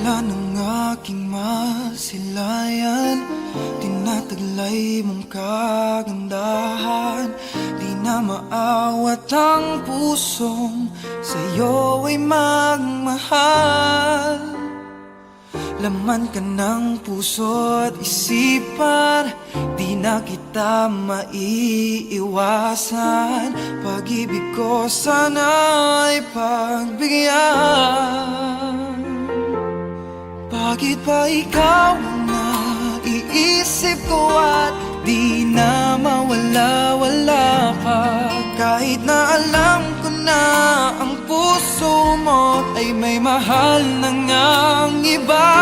Dahilan ng aking masilayan, tinataglay mong kagandahan. Di na maawat ang pusong sa'yo ay magmahal. Laman ka ng puso at isipan, di na kita maiiwasan. Pag-ibig ko sana ay pagbigyan. Bakit ba ikaw ang naiisip ko at di na mawala-wala ka? Kahit na alam ko na ang puso mo ay may mahal na ngang iba.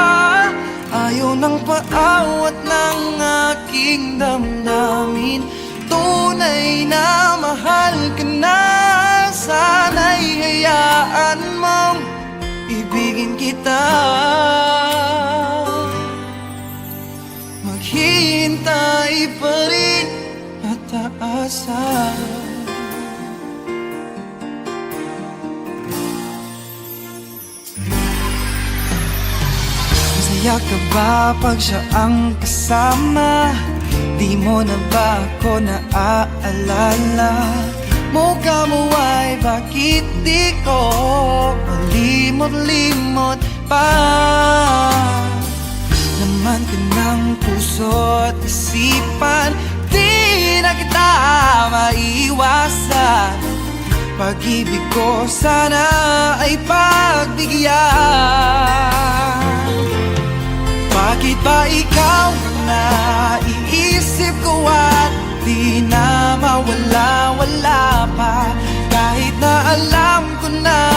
Ayaw ng paawat ng aking damdamin, tunay na mahal ka na. Sana'y hayaan mong ibigin kita. Maghihintay pa rin at aasa. Masaya ka ba pag siya ang kasama? Di mo na ba ako naaalala? Mukha mo ay bakit di ko malimot-limot pa? Laman ka ng puso at isipan, di na kita maiiwasan. Pag-ibig ko sana ay pagbigyan. Bakit ba ikaw ang naiisip ko at di na mawala-wala pa? Kahit na alam ko na